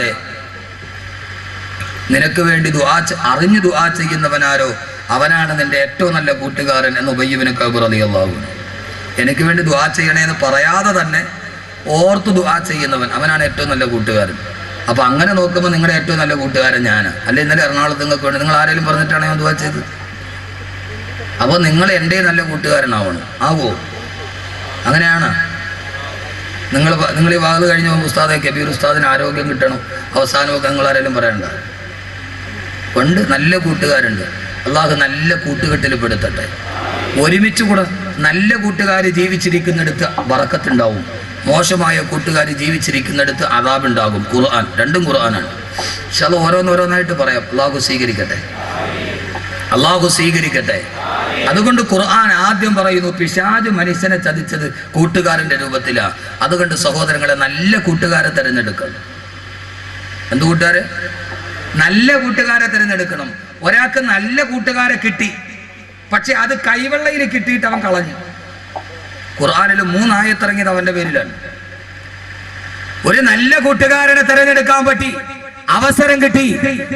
ചെയ്യാതെ നിനക്ക് വേണ്ടി അറിഞ്ഞു ദുആ ചെയ്യുന്നവനാരോ അവനാണ് നിന്റെ ഏറ്റവും നല്ല കൂട്ടുകാരൻ എന്ന് ഉബയ്യ് ഇബ്നു കഅബ് റളിയല്ലാഹു അൻഹു. എനിക്ക് വേണ്ടി ദുആ ചെയ്യണേന്ന് പറയാതെ തന്നെ ഓർത്ത് ദുആ ചെയ്യുന്നവൻ അവനാണ് ഏറ്റവും നല്ല കൂട്ടുകാരൻ. അപ്പൊ അങ്ങനെ നോക്കുമ്പോൾ നിങ്ങളുടെ ഏറ്റവും നല്ല കൂട്ടുകാരൻ ഞാനാണ്. അല്ലെ ഇന്നലെ എറണാകുളത്ത് നിങ്ങൾക്ക് വേണ്ടി നിങ്ങൾ ആരെങ്കിലും പറഞ്ഞിട്ടാണ് ഞാൻ ദുആ ചെയ്തത്? അപ്പോൾ നിങ്ങൾ എൻ്റെ നല്ല കൂട്ടുകാരനാവണം. ആവോ? അങ്ങനെയാണ്. നിങ്ങൾ ഈ വാത് കഴിഞ്ഞ് ഉസ്താദെ കബീർ ഉസ്താദിന് ആരോഗ്യം കിട്ടണം അവസാനമൊക്കെ നിങ്ങൾ ആരെങ്കിലും പറയണ്ട. പണ്ട് നല്ല കൂട്ടുകാരുണ്ട്. അള്ളാഹു നല്ല കൂട്ടുകെട്ടിൽ പെടുത്തട്ടെ. ഒരുമിച്ച് കൂടെ നല്ല കൂട്ടുകാർ ജീവിച്ചിരിക്കുന്നിടത്ത് ബറക്കത്തുണ്ടാവും, മോശമായ കൂട്ടുകാർ ജീവിച്ചിരിക്കുന്നിടത്ത് അദാബുണ്ടാകും. ഖുർആൻ രണ്ടും ഖുർആനാണ്. പക്ഷെ അത് ഓരോന്നോരോന്നായിട്ട് പറയാം. അള്ളാഹു സ്വീകരിക്കട്ടെ, അള്ളാഹു സ്വീകരിക്കട്ടെ. അതുകൊണ്ട് ഖുർആൻ ആദ്യം പറയുന്നു പിശാച് മനുഷ്യനെ ചതിച്ചത് കൂട്ടുകാരന്റെ രൂപത്തിലാണ്. അതുകൊണ്ട് സഹോദരങ്ങളെ നല്ല കൂട്ടുകാരെ തിരഞ്ഞെടുക്കണം. എന്ത് കൂട്ടുകാരെ? നല്ല കൂട്ടുകാരെ തിരഞ്ഞെടുക്കണം. ഒരാൾക്ക് നല്ല കൂട്ടുകാരെ കിട്ടി, പക്ഷെ അത് കൈവെള്ളയിൽ കിട്ടിയിട്ട് അവൻ കളഞ്ഞു. ഖുർആനിൽ 3 ആയത്തിറങ്ങിയത് അവന്റെ പേരിലാണ്. ഒരു നല്ല കൂട്ടുകാരനെ തിരഞ്ഞെടുക്കാൻ പറ്റി, അവസരം കിട്ടി,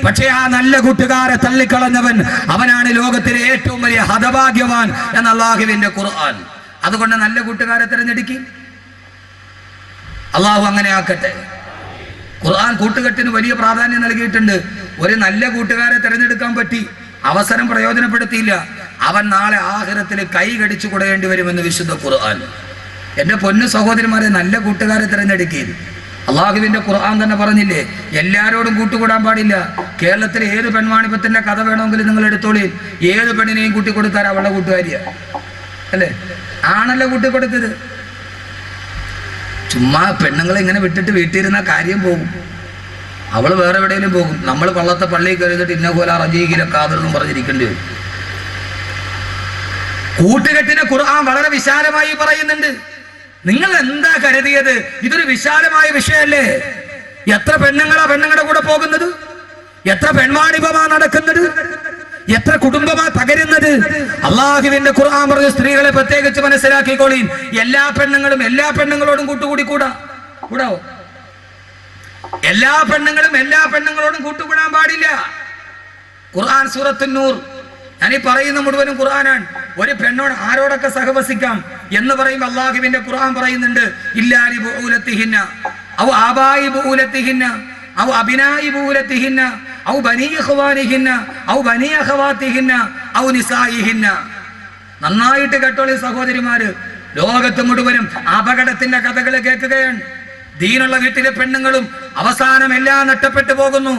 പക്ഷെ ആ നല്ല കൂട്ടുകാരെ തള്ളിക്കളഞ്ഞവൻ അവനാണ് ലോകത്തിലെ ഏറ്റവും വലിയ ഹതഭാഗ്യവാൻ എന്ന അല്ലാഹുവിന്റെ ഖുർആൻ. അതുകൊണ്ട് നല്ല കൂട്ടുകാരെ തിരഞ്ഞെടുക്കി. അള്ളാഹു അങ്ങനെ ആക്കട്ടെ. ഖുർആൻ കൂട്ടുകെട്ടിന് വലിയ പ്രാധാന്യം നൽകിയിട്ടുണ്ട്. ഒരു നല്ല കൂട്ടുകാരെ തിരഞ്ഞെടുക്കാൻ പറ്റി, അവസരം പ്രയോജനപ്പെടുത്തിയില്ല, അവൻ നാളെ ആഖിറത്തിൽ കൈ കടിച്ചു കൊടുക്കേണ്ടി വരുമെന്ന് വിശുദ്ധ ഖുർആൻ. എൻ്റെ പൊന്നു സഹോദരിമാരെ, നല്ല കൂട്ടുകാരെ തിരഞ്ഞെടുക്കിയത് അള്ളാഹുവിന്റെ ഖുർആൻ തന്നെ പറഞ്ഞില്ലേ, എല്ലാരോടും കൂട്ടുകൂടാൻ പാടില്ല. കേരളത്തിലെ ഏത് പെൺവാണിപ്പത്തിന്റെ കഥ വേണമെങ്കിലും നിങ്ങൾ എടുത്തോളി. ഏത് പെണ്ണിനെയും കൂട്ടിക്കൊടുത്താൽ അവളുടെ കൂട്ടുകാരിയ അല്ലേ? ആണല്ലോ കൂട്ടിക്കൊടുത്തത്. ചുമ്മാ പെണ്ണുങ്ങളെ ഇങ്ങനെ വിട്ടിട്ട് വീട്ടിലിരുന്ന കാര്യം പോകും. അവൾ വേറെ എവിടെയെങ്കിലും പോകും. നമ്മൾ പള്ളത്തെ പള്ളിയിൽ കരുതിട്ട് ഇന്ന പോലെ റജീകില കാതറെന്നും പറഞ്ഞിരിക്കേണ്ടി വരും. കൂട്ടുകെട്ടിനെ ഖുർആൻ വളരെ വിശാലമായി പറയുന്നുണ്ട്. നിങ്ങൾ എന്താ കരുതിയത്? ഇതൊരു വിശാലമായ വിഷയമല്ലേ? എത്ര പെണ്ണുങ്ങളുടെ കൂടെ പോകുന്നത്? എത്ര പെൺവാണിഭമാ നടക്കുന്നത്? എത്ര കുടുംബമാ തകരുന്നത്? അള്ളാഹുവിന്റെ ഖുർആൻ പറഞ്ഞ സ്ത്രീകളെ പ്രത്യേകിച്ച് മനസ്സിലാക്കിക്കോളീൻ. എല്ലാ പെണ്ണുങ്ങളോടും കൂടാവോ? എല്ലാ പെണ്ണുങ്ങളോടും കൂട്ടുകൂടാൻ പാടില്ല. ഖുർആൻ സൂറത്തുൻ നൂർ, ഞാനീ പറയുന്ന മുഴുവനും ഖുർആനാണ്. ഒരു പെണ്ണോട് ആരോടൊക്കെ സഹവസിക്കാം എന്ന് പറയുമ്പോൾ അള്ളാഹുവിന്റെ ഖുർആൻ പറയുന്നുണ്ട്, ഇല്ലാലി ബൂലത്തിഹിന്ന ഔ ആബായി ബൂലത്തിഹിന്ന ഔ അബിനായി ബൂലത്തിഹിന്ന ഔ ബനീ ഇഖ്വാനിഹിന്ന ഔ ബനീ അഖവാത്തിഹിന്ന ഔ നിസായിഹിന്ന. നന്നായിട്ട് കേട്ടോളി സഹോദരിമാര്, ലോകത്ത് മുഴുവനും അപകടത്തിന്റെ കഥകൾ കേൾക്കുകയാണ്. ദീനുള്ള വീട്ടിലെ പെണ്ണുങ്ങളും അവസാനം എല്ലാം നഷ്ടപ്പെട്ടു പോകുന്നു.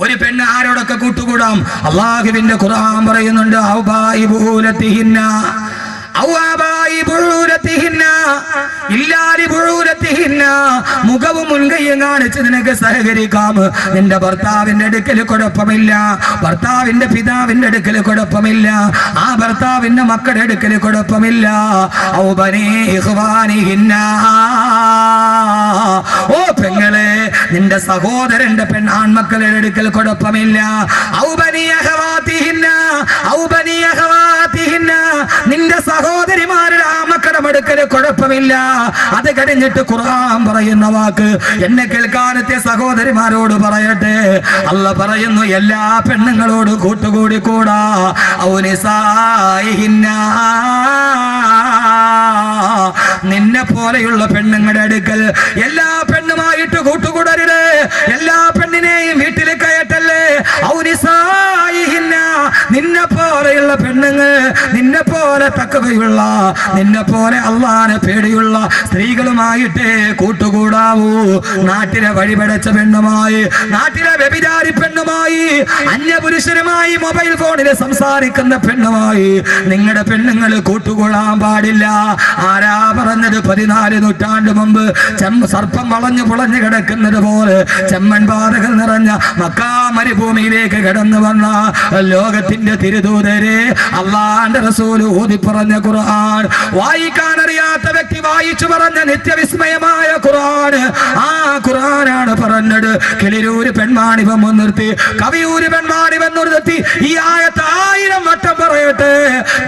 ഒരു പെണ്ണ് ആരോടൊക്കെ കൂട്ടുകൂടാം? അള്ളാഹുവിന്റെ ഖുർആൻ പറയുന്നുണ്ട്, മുഖവും മുൻകൈയും കാണിച്ച് നിനക്ക് സഹകരിക്കാം. നിന്റെ ഭർത്താവിന്റെ അടുക്കൽ കുഴപ്പമില്ല, ഭർത്താവിന്റെ പിതാവിന്റെ അടുക്കൽ കുഴപ്പമില്ല, ആ ഭർത്താവിന്റെ മക്കളുടെ അടുക്കൽ കുഴപ്പമില്ല. ഓ പെങ്ങളെ, നിന്റെ സഹോദരന്റെ ആൺമക്കളുടെ അടുക്കൽ കുഴപ്പമില്ല. നിന്റെ സഹോദരിമാരുടെ ആ മക്കളുടെ അടുക്കൽ കുഴപ്പമില്ല. അത് കഴിഞ്ഞിട്ട് ഖുർആൻ പറയുന്ന വാക്ക് എന്നെ കേൾക്കാനത്തെ സഹോദരിമാരോട് പറയട്ടെ. അല്ലാഹ് പറയുന്നു, എല്ലാ പെണ്ണുങ്ങളോട് കൂട്ടുകൂടി കൂടാ. നിന്നെ പോലെയുള്ള പെണ്ണുങ്ങളുടെ അടുക്കൽ എല്ലാ പെണ്ണുമായിട്ട് കൂട്ടുകൂടരുത്. എല്ലാ പെണ്ണിനെയും വീട്ടിൽ കയറ്റല്ലേ. നിന്നെ പോലെയുള്ള പെണ്ണുങ്ങൾ, നിന്നെ പോലെ തക്കവയുള്ള, നിന്നെ പോലെ അള്ളാനെ പേടിയുള്ള സ്ത്രീകളുമായിട്ടേ കൂട്ടുകൂടാവൂ. നാട്ടിലെ വഴിപടച്ച പെണ്ണുമായി, നാട്ടിലെ വ്യഭിചാരി പെണ്ണുമായി, അന്യപുരുഷനുമായി മൊബൈൽ ഫോണിൽ സംസാരിക്കുന്ന പെണ്ണുമായി നിങ്ങളുടെ പെണ്ണുങ്ങൾ കൂട്ടുകൂടാൻ പാടില്ല. ആരാ പറഞ്ഞത്? 14 നൂറ്റാണ്ട് മുമ്പ് സർപ്പം വളഞ്ഞു പുളഞ്ഞു കിടക്കുന്നത് പോലെ ചെമ്മൻ പാതകൾ നിറഞ്ഞ മക്കാ മരുഭൂമിയിലേക്ക് കടന്നു വന്ന ലോകത്തിന്റെ തിരുദൂതരെ, അള്ളാന്റെ റസൂൽ ഓതി പറഞ്ഞ ഖുർആൻ, വായിക്കാൻ അറിയാത്ത വ്യക്തി വായിച്ചു പറഞ്ഞ നിത്യവിസ്മയമായ ഖുർആൻ, ആ ഖുർആനാണ് പറഞ്ഞത്. കിളിരൂര് പെൺമാണിവം മുൻനിർത്തി, കവിയൂര് പെൺമാണിവം നിർത്തി ഈ ആയത്ത് 1000 വട്ടം പറയട്ടെ.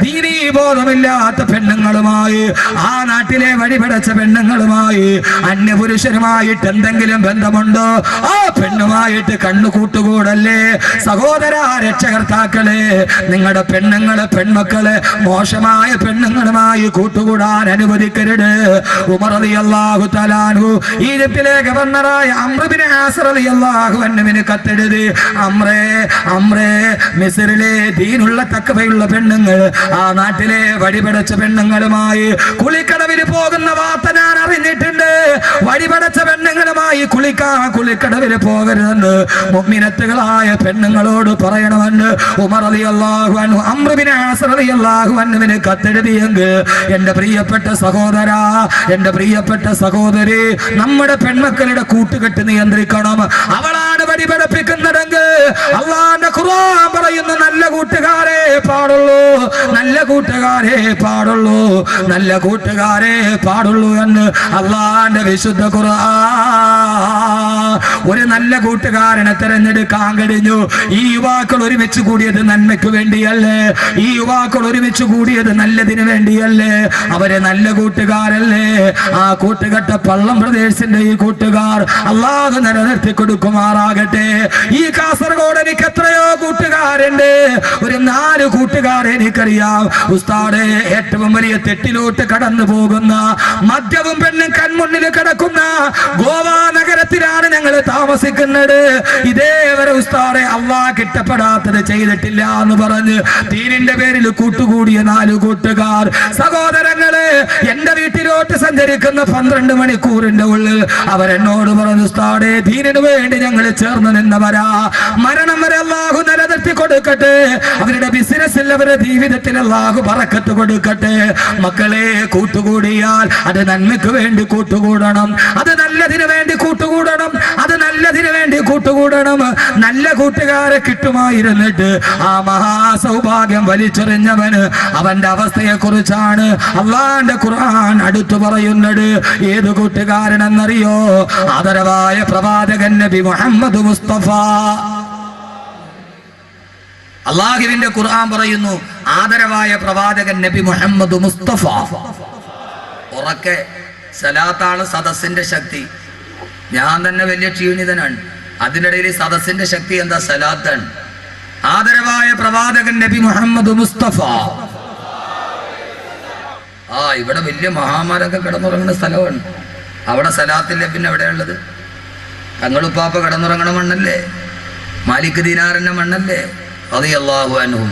ദീനീ ബോധമില്ലാത്ത പെണ്ണുങ്ങളുമായി, ആ നാട്ടിലെ വഴിപടച്ച പെണ്ണുങ്ങളുമായി, അന്യപുരുഷനുമായിട്ട് എന്തെങ്കിലും ബന്ധമുണ്ടോ? ആ പെണ്ണുമായിട്ട് കണ്ണു കൂട്ടുകൂടല്ലേ സഹോദര. രക്ഷകർത്താക്കളെ, നിങ്ങളുടെ പെണ്ണുങ്ങളെ പെൺമക്കളെ മോശമായ പെണ്ണുങ്ങളുമായി കൂട്ടുകൂടാൻ അനുവദിക്കരുത്. ഉമർ റളിയല്ലാഹു തആല അൻഹു ഈജിപ്തിലെ ഗവർണറായ അംർ ഇബ്നു ആസ് റളിയല്ലാഹു അൻഹുവിന് കത്തെഴുതി, അംറേ മിസ്രിലെ ദീനുള്ള തഖ്വയുള്ള പെണ്ണുങ്ങൾ ആ നാട്ടിലെ വഴിപടച്ച പെണ്ണുങ്ങളുമായി കുളിക്കടവിൽ പോകുന്ന വാർത്ത ഞാൻ അറിഞ്ഞിട്ടുണ്ട്. വഴിപടച്ച പെണ്ണുങ്ങളുമായി കുളിക്കടവിൽ പോകരുതെന്ന് മുഅ്മിനത്തുകളായ പെണ്ണുങ്ങളോട് പറയണമെന്ന് ഉമർ റളിയല്ലാഹു അൻഹു അംർ ഇബ്നു ആസ് റളിയല്ലാഹു അൻഹുവിന് കത്തെഴുതിയെങ്കിൽ, എന്റെ പ്രിയപ്പെട്ട സഹോദര, എന്റെ പ്രിയപ്പെട്ട സഹോദരി, നമ്മുടെ പെൺമക്കളുടെ കൂട്ടുകെട്ട് നിയന്ത്രിക്കണം. അവളാണ് വഴിപടപ്പിക്കുന്നതെങ്കിൽ അള്ളാന്റെ ഖുർആൻ പറയുന്ന നല്ല കൂട്ടുകാരെ പാടുള്ളൂ, നല്ല കൂട്ടുകാരെ പാടുള്ളൂ, നല്ല കൂട്ടുകാരെ പാടുള്ളൂ എന്ന് അള്ളാന്റെ വിശുദ്ധ ഖുർആൻ. ഒരു നല്ല കൂട്ടുകാരനെ തെരഞ്ഞെടുക്കാൻ കഴിഞ്ഞു. ഈ യുവാക്കൾ ഒരുമിച്ച് കൂടിയത് നന്മയ്ക്ക് വേണ്ടിയല്ലേ? ഈ യുവാക്കൾ ഒരുമിച്ച് കൂടിയത് നല്ലതിന് വേണ്ടിയല്ലേ? അവരെ നല്ല കൂട്ടുകാരല്ലേ? ആ കൂട്ടുകെട്ട പള്ളം പ്രദേശത്തിന്റെ ഈ കൂട്ടുകാർ അള്ളാഹു നിലനിർത്തി കൊടുക്കുമാറാകട്ടെ. ഈ കാസർഗോഡ് എനിക്ക് എത്രയോ കൂട്ടുകാരുണ്ട്. ഒരു 4 കൂട്ടുകാരെ എനിക്കറിയാം. ഉസ്താദേ, ഏറ്റവും വലിയ തെറ്റിലോട്ട് കടന്നു പോകുന്ന, മദ്യവും പെണ്ണും കൺമുന്നിൽ കിടക്കുന്ന ഗോവ നഗരത്തിലാണ് ഞങ്ങൾ താമസിക്കുന്നത്. ഇതേവരെ ഉസ്താദേ അള്ളാഹ് ഇഷ്ടപ്പെടാത്തത് ചെയ്തിട്ടില്ല എന്ന് പറഞ്ഞ് ദീനിന്റെ പേരിൽ കൂട്ടുകൂടിയ 4 കൂട്ടുകാർ. സഹോദരങ്ങളെ, എന്റെ വീട്ടിലോട്ട് സഞ്ചരിക്കുന്ന 12 മണിക്കൂറിന്റെ ഉള്ളിൽ അവരെന്നോട് പറഞ്ഞു, ഉസ്താദേ ദീനിനു വേണ്ടി ഞങ്ങൾ ചേർന്ന് നിന്നവരാ. മരണം വരെ അള്ളാഹു നിലനിർത്തി കൊടുക്കട്ടെ. അവരുടെ ബിസിനസ്സിൽ, അവരുടെ ജീവിതത്തിൽ അള്ളാഹു ബറക്കത്ത് കൊടുക്കട്ടെ. മക്കളെ, കൂട്ടുകൂടിയാൽ അത് നന്മയ്ക്ക് വേണ്ടി കൂട്ടുകൂടണം, അത് നല്ലതിനു വേണ്ടി കൂട്ടുകൂടണം, അത് നല്ലതിനു വേണ്ടി കൂട്ടുകൂടണം. നല്ല കൂട്ടുകാരെ കിട്ടുമായിരുന്നിട്ട് ആ മഹാസൗഭാഗ്യം വലിച്ചെറിഞ്ഞവന് അവന്റെ അവസ്ഥയെ കുറിച്ചാണ് അള്ളാന്റെ ഖുർആൻ അടുത്തു പറയുന്നത്. ഏത് കൂട്ടുകാരനെന്നറിയോ? ആദരവായ പ്രവാചകൻ നബി മുഹമ്മദ് മുസ്തഫ. അള്ളാഹുവിന്റെ ഖുർആൻ പറയുന്നു, ആദരവായ പ്രവാചകൻ നബി മുഹമ്മദ് മുസ്തഫ. ഉറക്കെ സലാത്താണ് സദസ്സിന്റെ ശക്തി. ഞാൻ തന്നെ വലിയ ക്ഷീണിതനാണ്. അതിനിടയിൽ സദസ്സിന്റെ ശക്തി എന്താ? സലാത്താണ്. ആദരവായ പ്രവാചകൻ നബി മുഹമ്മദ് മുസ്തഫ. ഇവിടെ വലിയ മഹാമാരൊക്കെ കിടന്നുറങ്ങുന്ന സ്ഥലമാണ്. അവിടെ സലാത്തില്ല, പിന്നെ എവിടെയുള്ളത്? തങ്ങളുപ്പാപ്പ കിടന്നുറങ്ങണ മണ്ണല്ലേ? മാലിക് ദീനാറിന്റെ മണ്ണല്ലേ? റളിയല്ലാഹു അൻഹു.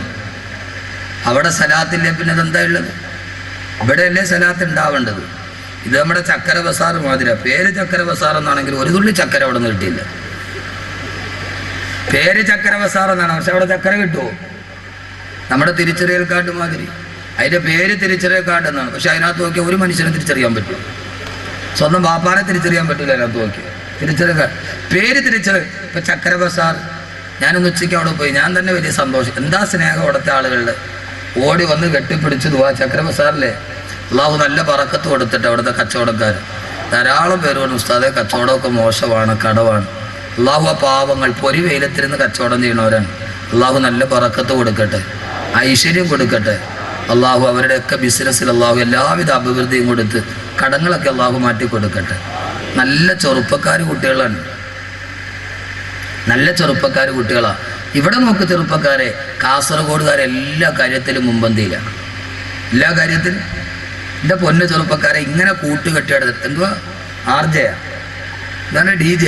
അവിടെ സലാത്തില്ല, പിന്നെ അതെന്താ ഉള്ളത്? ഇവിടെയല്ലേ സലാത്ത് ഉണ്ടാവേണ്ടത്. ഇത് നമ്മുടെ ചക്കര ബസാർ മാതിര. പേര് ചക്കര ബസാർ എന്നാണെങ്കിൽ ഒരു തുള്ളി ചക്കര അവിടെ നിന്ന് കിട്ടിയില്ല. പേര് ചക്കര ബസാർ എന്നാണ്, പക്ഷെ അവിടെ ചക്കര കിട്ടുമോ? നമ്മുടെ തിരിച്ചറിയൽ കാർഡ് മാതിരി. അതിന്റെ പേര് തിരിച്ചറിയൽ കാർഡ് എന്നാണ്, പക്ഷെ അതിനകത്ത് നോക്കിയാൽ ഒരു മനുഷ്യനെ തിരിച്ചറിയാൻ പറ്റും. സ്വന്തം ബാപ്പാനെ തിരിച്ചറിയാൻ പറ്റില്ല. അതിനകത്ത് നോക്കിയാൽ തിരിച്ചറിയൽ കാർഡ്, പേര് തിരിച്ചറിയൽ. ഇപ്പൊ ചക്കര ബസാർ, ഞാനൊന്ന് ഉച്ചയ്ക്ക് അവിടെ പോയി. ഞാൻ തന്നെ വലിയ സന്തോഷം. എന്താ സ്നേഹം അവിടുത്തെ ആളുകളുടെ. ഓടി വന്ന് കെട്ടിപ്പിടിച്ച് ദുആ. ചക്കര ബസാറിലെ അള്ളാഹു നല്ല ബറക്കത്ത് കൊടുത്തിട്ട് അവിടുത്തെ കച്ചവടക്കാർ ധാരാളം പേര് പറഞ്ഞു, ഉസ്താദെ കച്ചവടമൊക്കെ മോശമാണ്, കടവാണ്. അള്ളാഹു ആ പാവങ്ങൾ പൊരി വെയിലത്തിരുന്ന് കച്ചവടം ചെയ്യണവരാണ്. അള്ളാഹു നല്ല ബറക്കത്ത് കൊടുക്കട്ടെ, ഐശ്വര്യം കൊടുക്കട്ടെ. അള്ളാഹു അവരുടെയൊക്കെ ബിസിനസ്സിൽ അള്ളാഹു എല്ലാവിധ അഭിവൃദ്ധിയും കൊടുത്ത് കടങ്ങളൊക്കെ അള്ളാഹു മാറ്റി കൊടുക്കട്ടെ. നല്ല ചെറുപ്പക്കാർ കുട്ടികളാണ്, നല്ല ചെറുപ്പക്കാർ കുട്ടികളാണ്. ഇവിടെ നോക്ക് ചെറുപ്പക്കാരെ, കാസർഗോഡുകാരെ എല്ലാ കാര്യത്തിലും മുമ്പന്തിയിലാണ്. എല്ലാ കാര്യത്തിലും എൻ്റെ പൊന്നു ചെറുപ്പക്കാരെ ഇങ്ങനെ കൂട്ടുകെട്ടിയെടുത്ത് എന്തുവാ ആർജയാ, ഇതാണ് DJ.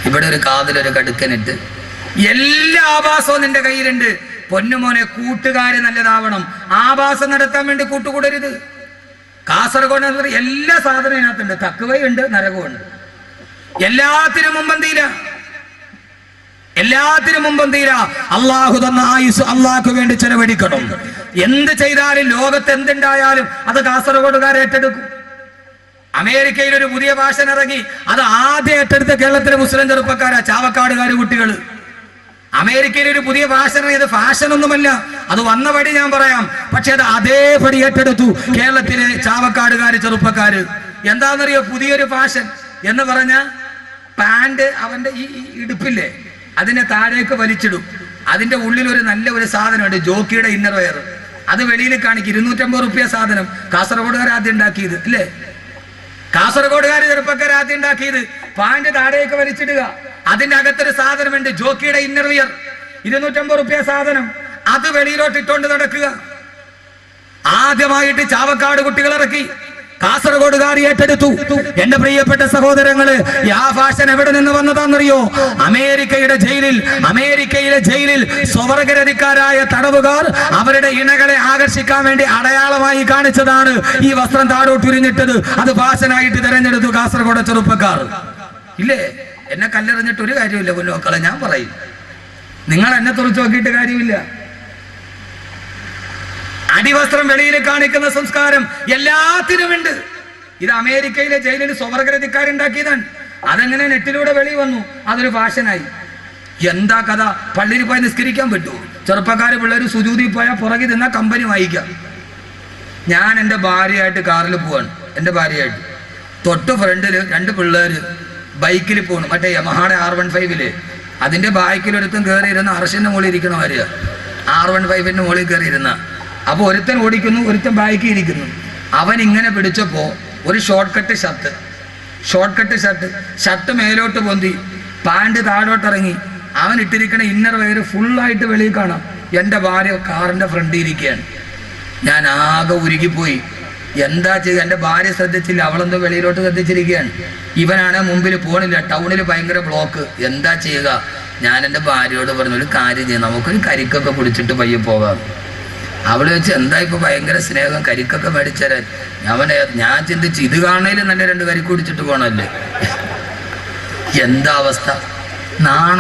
ഇവിടെ ഒരു കാതിലൊരു കടുക്കനിട്ട് എല്ലാ ആഭാസവും നിന്റെ കയ്യിലുണ്ട്. പൊന്നുമോനെ, കൂട്ടുകാര് നല്ലതാവണം. ആഭാസം നടത്താൻ വേണ്ടി കൂട്ടുകൂടരുത്. കാസർഗോഡ് എല്ലാ സാധനവും ഇതിനകത്തുണ്ട്. തക്കുവയുണ്ട്, നരകമുണ്ട്. എല്ലാത്തിനും മുമ്പന്തിയില്ല, എല്ലാത്തിനും മുമ്പന്തിയില്ല. അള്ളാഹു തന്ന ആയുസ് അള്ളാഹ്ക്ക് വേണ്ടി ചെലവഴിക്കണം. എന്ത് ചെയ്താലും, ലോകത്ത് എന്തുണ്ടായാലും അത് കാസർഗോഡുകാരെ ഏറ്റെടുക്കും. അമേരിക്കയിൽ ഒരു പുതിയ ഭാഷ ഇറങ്ങി, അത് ആദ്യം ഏറ്റെടുത്ത കേരളത്തിലെ മുസ്ലിം ചെറുപ്പക്കാരാ, ചാവക്കാടുകാര് കുട്ടികൾ. അമേരിക്കയിൽ ഒരു പുതിയ ഫാഷൻ, ഇത് ഫാഷൻ ഒന്നുമല്ല, അത് വന്ന പടി ഞാൻ പറയാം. പക്ഷെ അത് അതേപടി ഏറ്റെടുത്തു കേരളത്തിലെ ചാവക്കാടുകാര്, ചെറുപ്പക്കാര്. എന്താണെന്നറിയോ പുതിയൊരു ഫാഷൻ എന്ന് പറഞ്ഞ പാന്റ് അവന്റെ ഈ ഇടുപ്പില്ലേ അതിനെ താഴേക്ക് വലിച്ചിടും. അതിന്റെ ഉള്ളിൽ ഒരു നല്ല ഒരു സാധനമുണ്ട്, ജോക്കിയുടെ ഇന്നർ വെയർ. അത് വെളിയിൽ കാണിക്കും. 250 റുപ്യ സാധനം. കാസർഗോഡുകാർ ആദ്യം ഉണ്ടാക്കിയത് അല്ലേ? കാസർഗോഡുകാർ ചെറുപ്പക്കാർ ആദ്യം ഉണ്ടാക്കിയത്. പാന്റ് താഴേക്ക് വലിച്ചിടുക, അതിന്റെ അകത്തൊരു സാധനമുണ്ട്, ജോക്കിയുടെ ഇന്നർ വെയർ. 250 റുപ്യ സാധനം. അത് വെളിയിലോട്ട് ഇട്ടോണ്ട് നടക്കുക. ആദ്യമായിട്ട് ചാവക്കാട് കുട്ടികൾ ഇറക്കി, കാസർഗോഡുകാർ ഏറ്റെടുത്തു. എന്റെ പ്രിയപ്പെട്ട സഹോദരങ്ങള്, ആ ഫാഷൻ എവിടെ നിന്ന് വന്നതാണെന്നറിയോ? അമേരിക്കയിലെ ജയിലിൽ സ്വവർഗരതിക്കാരായ തടവുകാർ അവരുടെ ഇണകളെ ആകർഷിക്കാൻ വേണ്ടി അടയാളമായി കാണിച്ചതാണ് ഈ വസ്ത്രം താഴോട്ടുരിഞ്ഞിട്ടത്. അത് ഫാഷനായിട്ട് തിരഞ്ഞെടുത്തു കാസർഗോഡ് ചെറുപ്പക്കാർ. ഇല്ലേ? എന്നെ കല്ലെറിഞ്ഞിട്ട് ഒരു കാര്യമില്ല കുഞ്ഞുമക്കളെ, ഞാൻ പറയും. നിങ്ങൾ എന്നെ തുറച്ചു നോക്കിയിട്ട് കാര്യമില്ല. അടിവസ്ത്രം വെളിയിൽ കാണിക്കുന്ന സംസ്കാരം എല്ലാത്തിനുമുണ്ട്. ഇത് അമേരിക്കയിലെ ജയിലിൽ സ്വവർഗരതിക്കാരുണ്ടാക്കിയതാണ്. അതെങ്ങനെ നെറ്റിലൂടെ വെളി വന്നു, അതൊരു ഫാഷനായി. എന്താ കഥ? പള്ളിയിൽ പോയി നിസ്കരിക്കാൻ പറ്റുമോ? ചെറുപ്പക്കാര് പിള്ളേർ സുജൂതി പോയാൽ പുറകെ നിന്നാ കമ്പനി വായിക്കാം. ഞാൻ എൻ്റെ ഭാര്യയായിട്ട് കാറിൽ പോവാണ്. എൻ്റെ ഭാര്യയായിട്ട് തൊട്ട് ഫ്രണ്ടിൽ 2 പിള്ളേര് ബൈക്കിൽ പോകണം. മറ്റേ യമഹാടെ R15 അതിന്റെ ബാക്കിലൊരുത്തൻ കയറിയിരുന്ന അർഷന്റെ മുകളിൽ ഇരിക്കണ മാതിരിയാ. R15 മുകളിൽ കയറിയിരുന്ന. അപ്പൊ ഒരുത്തൻ ഓടിക്കുന്നു, ഒരുത്തൻ ബാക്കി ഇരിക്കുന്നു. അവൻ ഇങ്ങനെ പിടിച്ചപ്പോ ഒരു ഷോർട്ട് കട്ട് ഷർട്ട് മേലോട്ട് പൊന്തി, പാന്റ് താഴോട്ടിറങ്ങി. അവൻ ഇട്ടിരിക്കണ ഇന്നർ വെയർ ഫുള്ളായിട്ട് വെളിയിൽ കാണാം. എൻ്റെ ഭാര്യ കാറിന്റെ ഫ്രണ്ടിൽ ഇരിക്കുകയാണ്. ഞാൻ ആകെ ഉരുകിപ്പോയി. എന്താ ചെയ്യുക? എൻ്റെ ഭാര്യ ശ്രദ്ധിച്ചില്ല, അവളെന്തോ വെളിയിലോട്ട് ശ്രദ്ധിച്ചിരിക്കുകയാണ്. ഇവനാണ് മുമ്പിൽ പോണില്ല, ടൗണിൽ ഭയങ്കര ബ്ലോക്ക്. എന്താ ചെയ്യുക? ഞാൻ എൻ്റെ ഭാര്യയോട് പറഞ്ഞു, ഒരു കാര്യം ചെയ്യാം, നമുക്കൊരു കരിക്കൊക്കെ കുടിച്ചിട്ട് പയ്യെ പോകാം. അവള് വെച്ച് എന്താ ഇപ്പൊ ഭയങ്കര സ്നേഹം, കരിക്കൊക്കെ മേടിച്ചരാൻ. ഞാൻ ചിന്തിച്ച് ഇത് കാണേലും നല്ല 2 കരിക്ക് കുടിച്ചിട്ട് പോകണല്ലേ. എന്താ അവസ്ഥ? നാണ